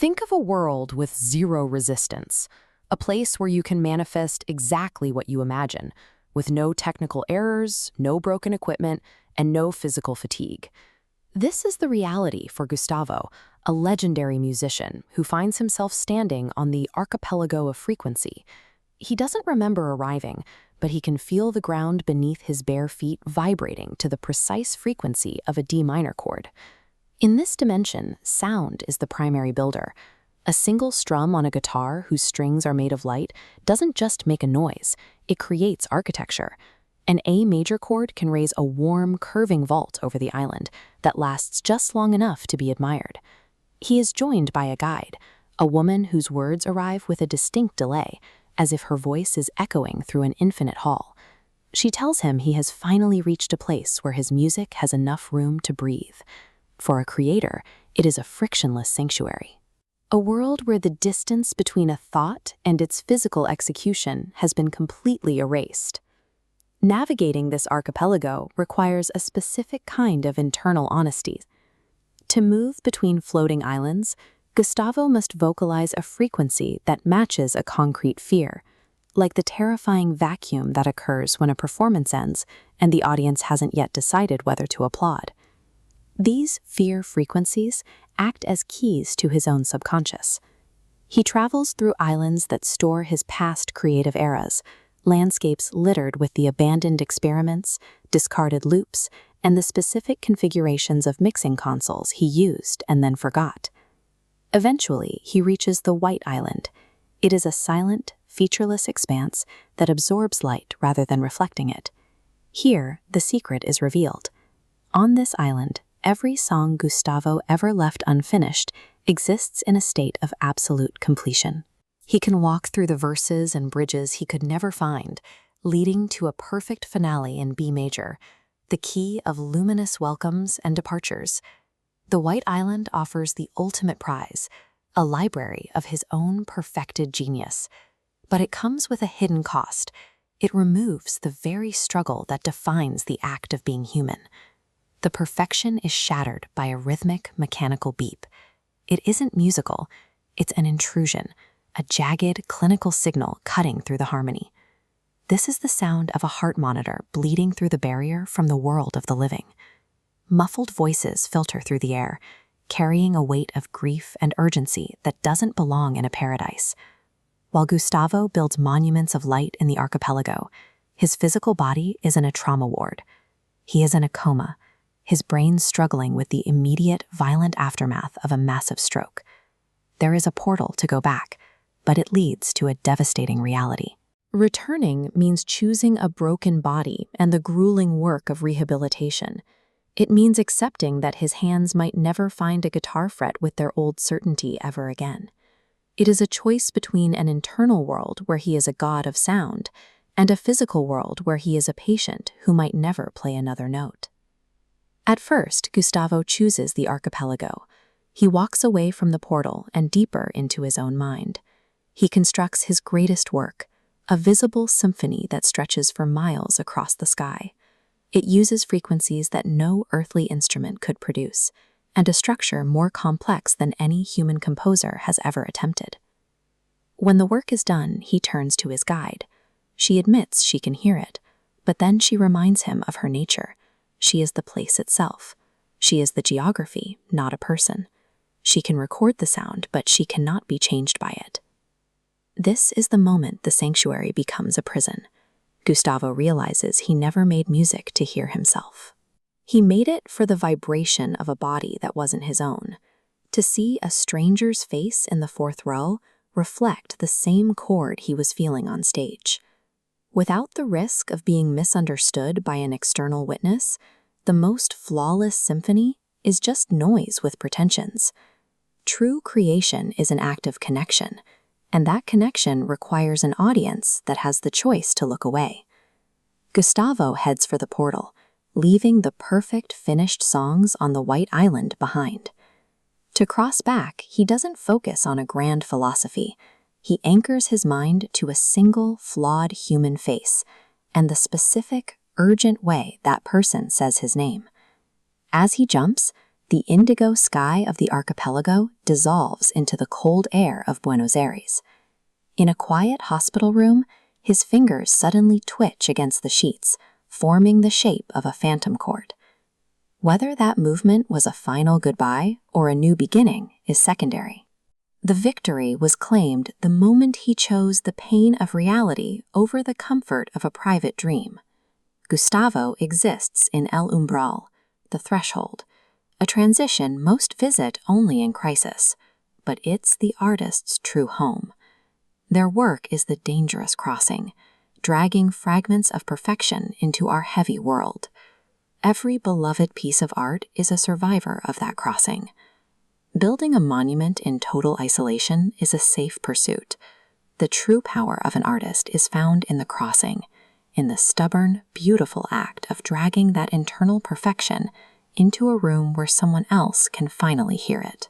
Think of a world with zero resistance, a place where you can manifest exactly what you imagine, with no technical errors, no broken equipment, and no physical fatigue. This is the reality for Gustavo, a legendary musician who finds himself standing on the archipelago of frequency. He doesn't remember arriving, but he can feel the ground beneath his bare feet vibrating to the precise frequency of a D minor chord. In this dimension, sound is the primary builder. A single strum on a guitar whose strings are made of light doesn't just make a noise, it creates architecture. An A major chord can raise a warm, curving vault over the island that lasts just long enough to be admired. He is joined by a guide, a woman whose words arrive with a distinct delay, as if her voice is echoing through an infinite hall. She tells him he has finally reached a place where his music has enough room to breathe. For a creator, it is a frictionless sanctuary. A world where the distance between a thought and its physical execution has been completely erased. Navigating this archipelago requires a specific kind of internal honesty. To move between floating islands, Gustavo must vocalize a frequency that matches a concrete fear, like the terrifying vacuum that occurs when a performance ends and the audience hasn't yet decided whether to applaud. These fear frequencies act as keys to his own subconscious. He travels through islands that store his past creative eras, landscapes littered with the abandoned experiments, discarded loops, and the specific configurations of mixing consoles he used and then forgot. Eventually, he reaches the White Island. It is a silent, featureless expanse that absorbs light rather than reflecting it. Here, the secret is revealed. On this island, every song Gustavo ever left unfinished exists in a state of absolute completion. He can walk through the verses and bridges he could never find, leading to a perfect finale in B major, the key of luminous welcomes and departures. The White Island offers the ultimate prize, a library of his own perfected genius. But it comes with a hidden cost. It removes the very struggle that defines the act of being human. The perfection is shattered by a rhythmic, mechanical beep. It isn't musical, it's an intrusion, a jagged, clinical signal cutting through the harmony. This is the sound of a heart monitor bleeding through the barrier from the world of the living. Muffled voices filter through the air, carrying a weight of grief and urgency that doesn't belong in a paradise. While Gustavo builds monuments of light in the archipelago, his physical body is in a trauma ward. He is in a coma, his brain struggling with the immediate, violent aftermath of a massive stroke. There is a portal to go back, but it leads to a devastating reality. Returning means choosing a broken body and the grueling work of rehabilitation. It means accepting that his hands might never find a guitar fret with their old certainty ever again. It is a choice between an internal world where he is a god of sound and a physical world where he is a patient who might never play another note. At first, Gustavo chooses the archipelago. He walks away from the portal and deeper into his own mind. He constructs his greatest work, a visible symphony that stretches for miles across the sky. It uses frequencies that no earthly instrument could produce, and a structure more complex than any human composer has ever attempted. When the work is done, he turns to his guide. She admits she can hear it, but then she reminds him of her nature. She is the place itself. She is the geography, not a person. She can record the sound, but she cannot be changed by it. This is the moment the sanctuary becomes a prison. Gustavo realizes he never made music to hear himself. He made it for the vibration of a body that wasn't his own. To see a stranger's face in the fourth row reflect the same chord he was feeling on stage. Without the risk of being misunderstood by an external witness, the most flawless symphony is just noise with pretensions. True creation is an act of connection, and that connection requires an audience that has the choice to look away. Gustavo heads for the portal, leaving the perfect finished songs on the White Island behind. To cross back, he doesn't focus on a grand philosophy. He anchors his mind to a single, flawed human face and the specific, urgent way that person says his name. As he jumps, The indigo sky of the archipelago dissolves into the cold air of Buenos Aires. In a quiet hospital room, his fingers suddenly twitch against the sheets, forming the shape of a phantom chord. Whether that movement was a final goodbye or a new beginning is secondary. The victory was claimed the moment he chose the pain of reality over the comfort of a private dream. Gustavo exists in El Umbral, the threshold, a transition most visit only in crisis, but it's the artist's true home. Their work is the dangerous crossing, dragging fragments of perfection into our heavy world. Every beloved piece of art is a survivor of that crossing. Building a monument in total isolation is a safe pursuit. The true power of an artist is found in the crossing, in the stubborn, beautiful act of dragging that internal perfection into a room where someone else can finally hear it.